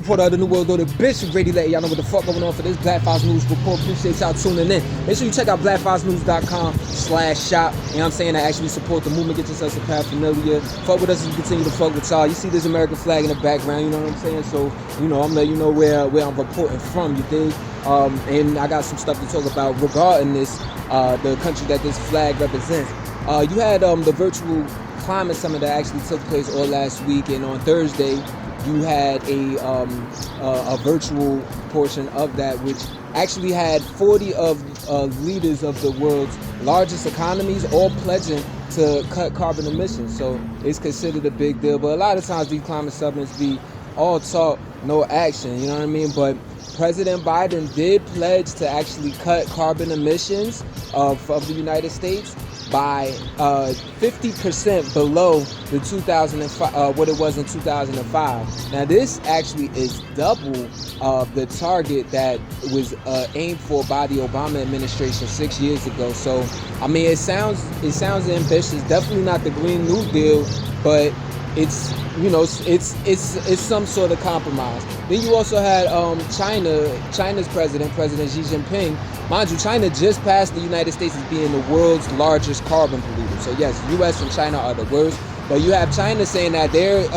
Report of the New World Order, Bishop Grady letting y'all know what the fuck going on for this Black Files News Report. Appreciate y'all tuning in. Make sure you check out blackfilesnews.com/shop. You know what I'm saying? To actually support the movement, get yourself some paraphernalia. Fuck with us as we continue to fuck with y'all. You see this American flag in the background, you know what I'm saying? So, you know, I'm letting you know where I'm reporting from, you dig? And I got some stuff to talk about regarding this, the country that this flag represents. You had the virtual climate summit that actually took place all last week, and on Thursday, you had a virtual portion of that, which actually had 40 of leaders of the world's largest economies all pledging to cut carbon emissions. So it's considered a big deal. But a lot of times these climate summits be all talk, no action. You know what I mean? But President Biden did pledge to actually cut carbon emissions of the United States by 50% below the 2005, what it was in 2005. Now this actually is double the target that was aimed for by the Obama administration 6 years ago. So I mean, it sounds ambitious. Definitely not the Green New Deal, but it's, you know, it's some sort of compromise. Then you also had China's President Xi Jinping. Mind you, China just passed the United States as being the world's largest carbon polluter. So yes, U.S. and China are the worst. But you have China saying that they're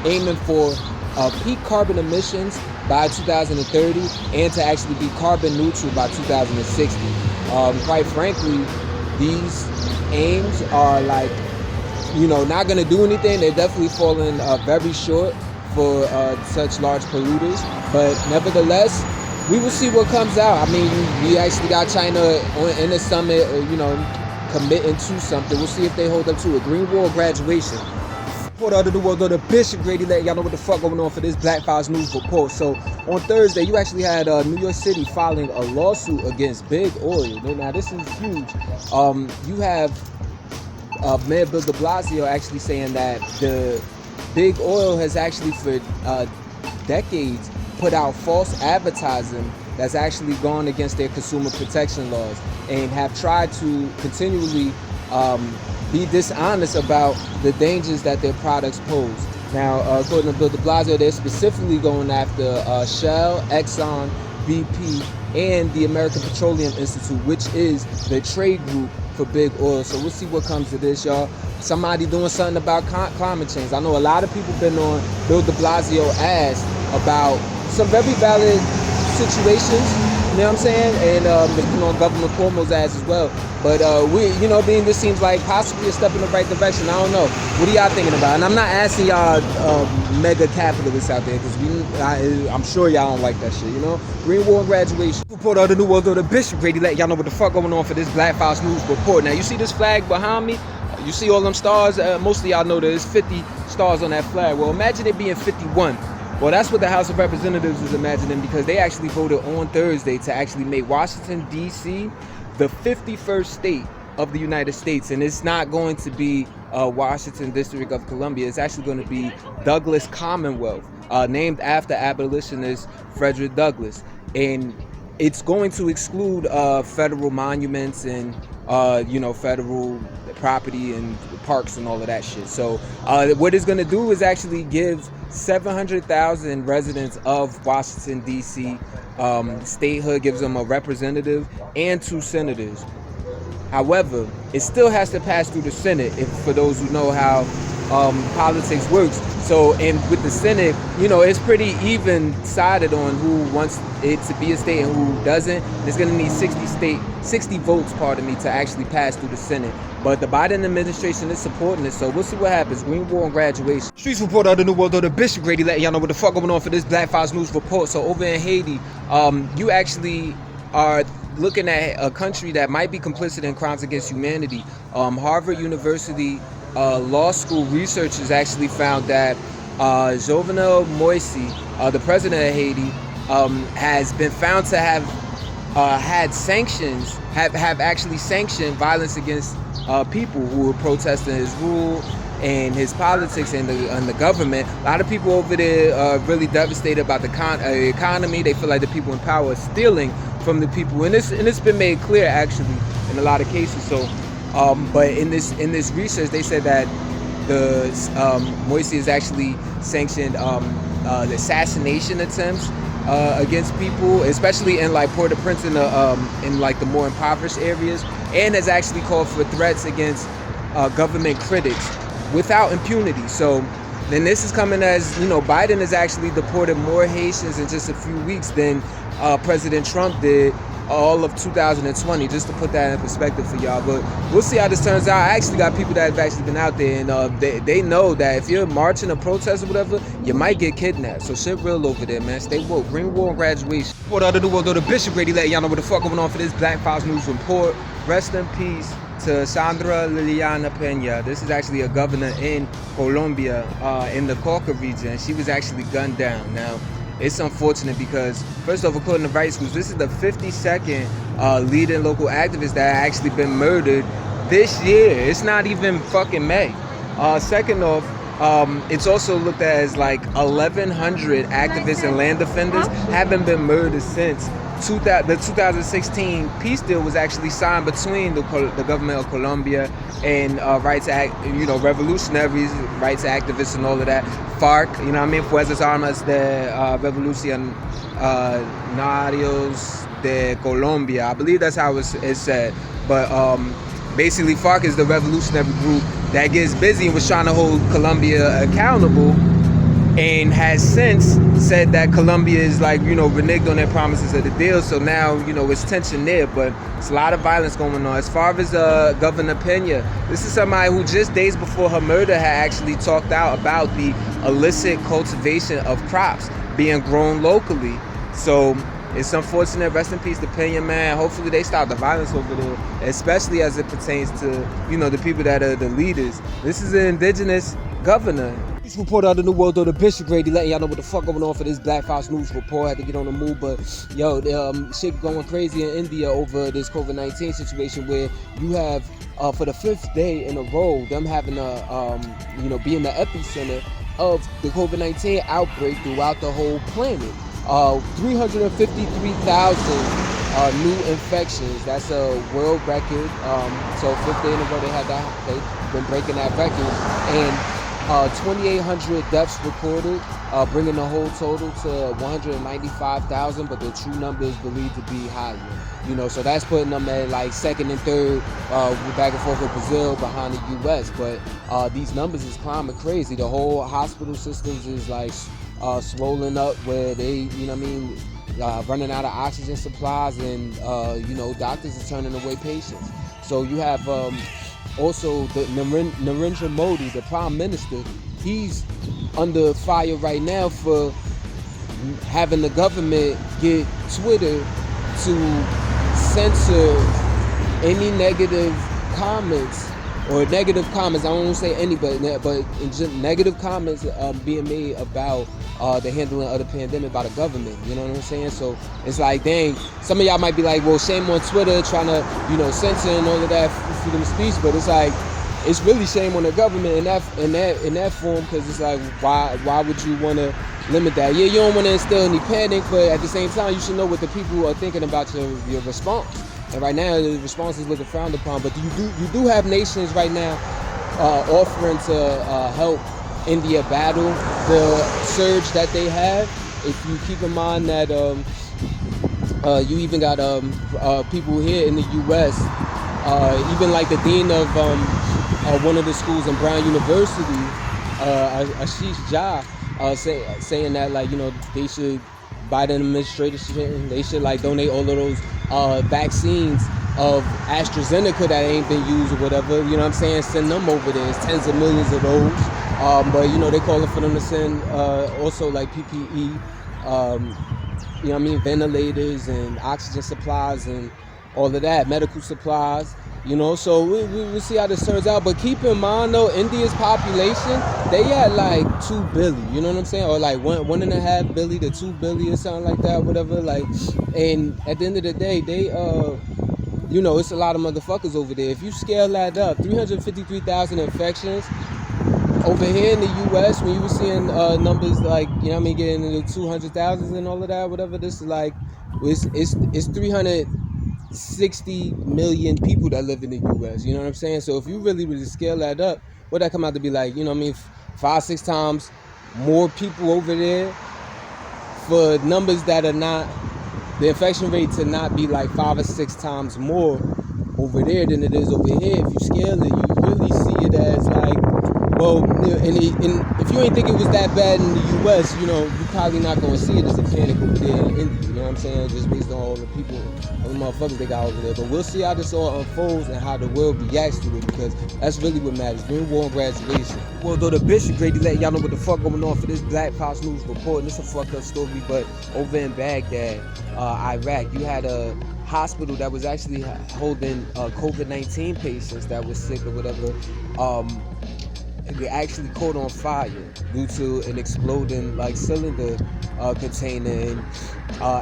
aiming for peak carbon emissions by 2030 and to actually be carbon neutral by 2060. Quite frankly, these aims are like, you know, not going to do anything. They're definitely falling very short for such large polluters. But nevertheless, we will see what comes out. I mean, we actually got China in the summit, you know, committing to something. We'll see if they hold up to it. Green Wall graduation. Report of the New World Order, Bishop Grady letting y'all know what the fuck going on for this Black Files News Report. So on Thursday, you actually had New York City filing a lawsuit against Big Oil. Now this is huge. You have Mayor Bill de Blasio actually saying that the Big Oil has actually for decades put out false advertising that's actually gone against their consumer protection laws and have tried to continually be dishonest about the dangers that their products pose. Now, according to Bill de Blasio, they're specifically going after Shell, Exxon, BP, and the American Petroleum Institute, which is the trade group for Big Oil. So we'll see what comes to this, y'all. Somebody doing something about climate change. I know a lot of people been on Bill de Blasio ass about some very valid situations, you know what I'm saying? And you know, Governor Cuomo's ass as well. But we, you know, being this seems like possibly a step in the right direction. I don't know. What are y'all thinking about? And I'm not asking y'all mega capitalists out there, because I'm sure y'all don't like that shit, you know? Green Wall graduation. Report of the New World Order, Bishop Grady letting y'all know what the fuck going on for this Black Files News Report. Now you see this flag behind me? You see all them stars? Most of y'all know there's 50 stars on that flag. Well, imagine it being 51. Well, that's what the House of Representatives is imagining, because they actually voted on Thursday to actually make Washington, D.C. the 51st state of the United States. And it's not going to be Washington District of Columbia. It's actually going to be Douglas Commonwealth, named after abolitionist Frederick Douglass. And it's going to exclude federal monuments and, you know, federal property and parks and all of that shit. So what it's going to do is actually give 700,000 residents of Washington, D.C. Statehood, gives them a representative and 2 senators. However, it still has to pass through the Senate, for those who know how politics works. So, and with the Senate, you know, it's pretty even-sided on who wants it to be a state and who doesn't. It's going to need 60 votes, to actually pass through the Senate. But the Biden administration is supporting it, so we'll see what happens. Green Wall and graduation. Streets Report of the New World Order, Bishop Grady letting y'all know what the fuck going on for this Black Files News Report. So over in Haiti, you actually are looking at a country that might be complicit in crimes against humanity. Harvard University law school researchers actually found that Jovenel Moïse, the president of Haiti, has been found to have actually sanctioned violence against people who were protesting his rule and his politics and the government. A lot of people over there are really devastated about the economy. They feel like the people in power are stealing from the people, and it's been made clear actually in a lot of cases. So, but in this research, they said that the Moïse is actually sanctioned the assassination attempts against people, especially in like Port-au-Prince in like the more impoverished areas, and has actually called for threats against government critics without impunity. So then this is coming as, you know, Biden has actually deported more Haitians in just a few weeks than President Trump did all of 2020, just to put that in perspective for y'all. But we'll see how this turns out. I actually got people that have actually been out there, and they know that if you're marching or protest or whatever, you might get kidnapped. So shit real over there, man. Stay woke. Bring war and graduation. What out of the world, though, the Bishop Grady letting y'all know what the fuck going on for this Black Files News Report. Rest in peace to Sandra Liliana Peña. This is actually a governor in Colombia, in the Cauca region. She was actually gunned down. Now, it's unfortunate because, first off, according to Rights News, this is the 52nd leading local activist that actually been murdered this year. It's not even fucking May. Second off, it's also looked at as like 1,100 activists and land defenders haven't been murdered since the 2016 peace deal was actually signed between the government of Colombia and revolutionaries, rights activists and all of that. FARC, you know what I mean? Fuerzas Armadas de Revolucionarios de Colombia. I believe that's how it's said. But basically, FARC is the revolutionary group that gets busy and was trying to hold Colombia accountable, and has since said that Colombia is like, you know, reneged on their promises of the deal. So now, you know, it's tension there, but it's a lot of violence going on. As far as Governor Peña, this is somebody who just days before her murder had actually talked out about the illicit cultivation of crops being grown locally. So it's unfortunate. Rest in peace to Peña, man. Hopefully they stop the violence over there, especially as it pertains to, you know, the people that are the leaders. This is an indigenous governor. This report out of the world, though, the Bishop Grady letting y'all know what the fuck going on for this Black Files News Report. Had to get on the move, but yo, shit going crazy in India over this COVID-19 situation, where you have for the 5th day in a row them having being the epicenter of the COVID-19 outbreak throughout the whole planet. 353,000 new infections. That's a world record. So 5th day in a row they've been breaking that record, and 2,800 deaths recorded, bringing the whole total to 195,000, but the true number is believed to be higher. You know, so that's putting them at like second and third, back and forth with Brazil behind the U.S. But these numbers is climbing crazy. The whole hospital systems is like swollen up, where they, you know what I mean, running out of oxygen supplies, and doctors are turning away patients. So you have also the Narendra Modi, the Prime Minister. He's under fire right now for having the government get Twitter to censor any negative comments, or negative comments. I don't want to say any, but just negative comments being made about the handling of the pandemic by the government. You know what I'm saying? So it's like, dang, some of y'all might be like, well, shame on Twitter trying to, censor and all of that freedom of speech, but it's like, it's really shame on the government in that form, because it's like, why would you want to limit that? Yeah, you don't want to instill any panic, but at the same time, you should know what the people are thinking about your response. And right now, the response is looking frowned upon. But you do have nations right now offering to help India battle the surge that they have. If you keep in mind that you even got people here in the U.S., even like the dean of one of the schools in Brown University, Ashish Jha, saying that, like, they should, Biden administration, they should like donate all of those vaccines of AstraZeneca that ain't been used or whatever, you know what I'm saying, send them over there. It's tens of millions of those. But they calling for them to send also like PPE, ventilators and oxygen supplies and all of that, medical supplies. So we'll see how this turns out. But keep in mind, though, India's population, they at like 2 billion, you know what I'm saying? Or like 1.5 billion to 2 billion or something like that, whatever. Like, and at the end of the day, they, it's a lot of motherfuckers over there. If you scale that up, 353,000 infections. Over here in the U.S., when you were seeing numbers like, getting into 200,000 and all of that, whatever, this is like, it's 360 million people that live in the U.S., you know what I'm saying? So if you really scale that up, what that come out to be like, 5-6 times more people over there for numbers that are not, the infection rate to not be like 5 or 6 times more over there than it is over here. If you scale it, you really see it as like, well, and if you ain't think it was that bad in the U.S., you know, you're probably not going to see it as a panic over there in India, you know what I'm saying? Just based on all the people, all the motherfuckers they got over there. But we'll see how this all unfolds and how the world reacts to it, because that's really what matters. Green War and graduation. Well, though the Bishop Grady letting y'all know what the fuck going on for this Black Fox News report. And it's a fucked up story, but over in Baghdad, Iraq, you had a hospital that was actually holding COVID-19 patients that was sick or whatever. They actually caught on fire due to an exploding like cylinder container, and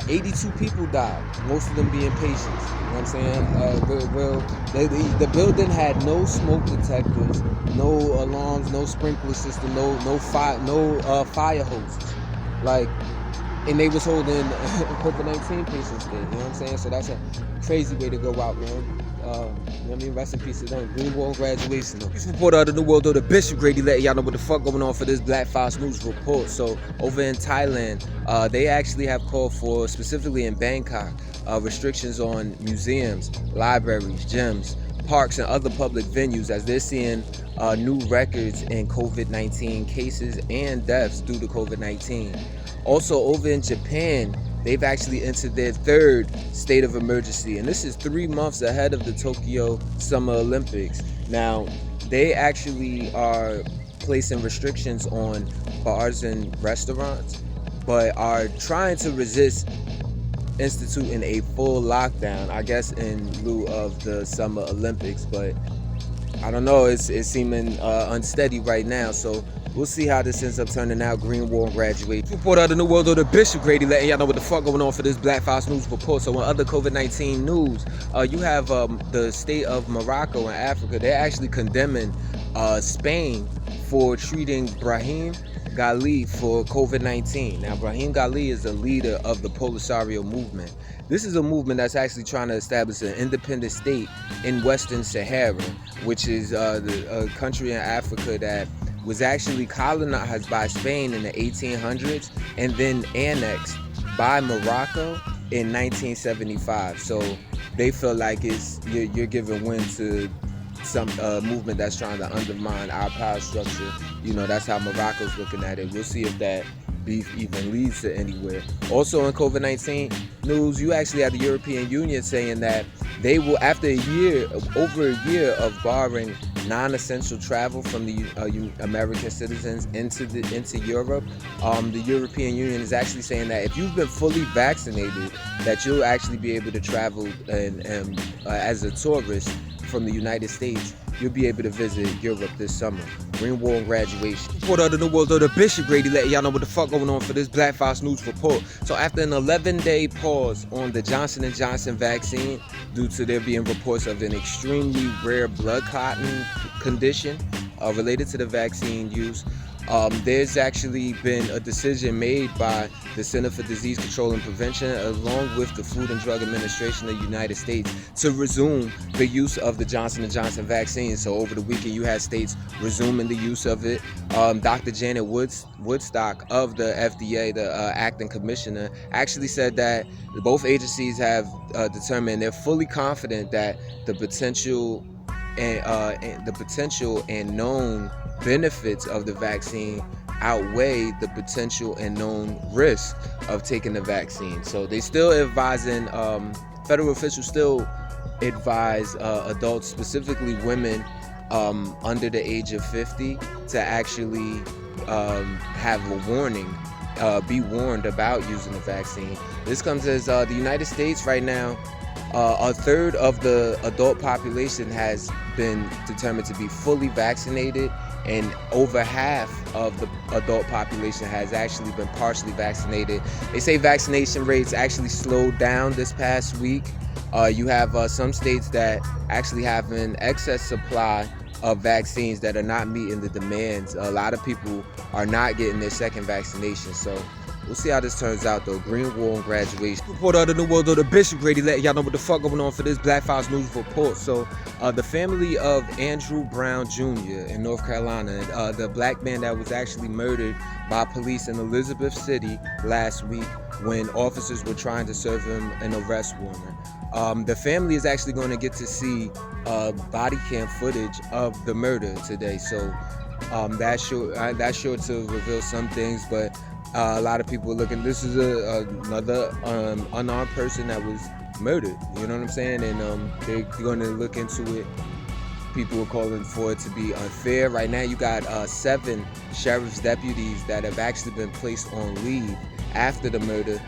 82 people died, most of them being patients. You know what I'm saying? The building had no smoke detectors, no alarms, no sprinkler system, no fire hoses, like. And they was holding COVID-19 patients there, you know what I'm saying? So that's a crazy way to go out, man. You know what I mean? Rest in peace to them. Green War and graduation. This reporter of the New World, though, the Bishop Grady letting y'all know what the fuck going on for this Black Fox News report. So over in Thailand, they actually have called for, specifically in Bangkok, restrictions on museums, libraries, gyms, parks, and other public venues, as they're seeing new records in COVID-19 cases and deaths due to COVID-19. Also over in Japan, they've actually entered their 3rd state of emergency, and this is 3 months ahead of the Tokyo Summer Olympics. Now, they actually are placing restrictions on bars and restaurants, but are trying to resist instituting a full lockdown, I guess in lieu of the Summer Olympics. But I don't know, it's seeming unsteady right now, so we'll see how this ends up turning out. Green War and graduate. Report out of the New World, though, the Bishop Grady letting y'all know what the fuck going on for this Black Fox News report. So in other COVID-19 news, you have the state of Morocco in Africa. They're actually condemning Spain for treating Brahim Ghali for COVID-19. Now, Brahim Ghali is the leader of the Polisario movement. This is a movement that's actually trying to establish an independent state in Western Sahara, which is a country in Africa that was actually colonized by Spain in the 1800s and then annexed by Morocco in 1975. So they feel like you're giving wind to some movement that's trying to undermine our power structure. You know, that's how Morocco's looking at it. We'll see if that beef even leads to anywhere. Also in COVID-19 news, you actually have the European Union saying that they will, after over a year of barring non-essential travel from the American citizens into Europe, the European Union is actually saying that if you've been fully vaccinated, that you'll actually be able to travel and as a tourist from the United States. You'll be able to visit Europe this summer. Green War and graduation. Report out of the world, though, the Bishop Grady letting y'all know what the fuck going on for this Black Fox News report. So after an 11-day pause on the Johnson & Johnson vaccine due to there being reports of an extremely rare blood clotting condition related to the vaccine use, there's actually been a decision made by the Center for Disease Control and Prevention along with the Food and Drug Administration of the United States to resume the use of the Johnson & Johnson vaccine. So over the weekend you had states resuming the use of it. Dr. Janet Woodstock of the FDA, the acting commissioner, actually said that both agencies have determined they're fully confident that the potential and known benefits of the vaccine outweigh the potential and known risk of taking the vaccine. So they still advising, federal officials still advise adults, specifically women under the age of 50, to actually have a warning, be warned about using the vaccine. This comes as the United States right now, a third of the adult population has been determined to be fully vaccinated, and over half of the adult population has actually been partially vaccinated. They say vaccination rates actually slowed down this past week. You have some states that actually have an excess supply of vaccines that are not meeting the demands. A lot of people are not getting their second vaccination. So We'll see how this turns out though. Green Wall and Graduation. Report out of the world of the Bishop Grady, let y'all know what the fuck going on for this Black Files News Report. So the family of Andrew Brown Jr. in North Carolina, the black man that was actually murdered by police in Elizabeth City last week when officers were trying to serve him an arrest warrant. The family is actually going to get to see body cam footage of the murder today. So that's sure to reveal some things, but a lot of people are looking. This is another unarmed person that was murdered. You know what I'm saying? And they're going to look into it. People are calling for it to be unfair. Right now, you got 7 sheriff's deputies that have actually been placed on leave after the murder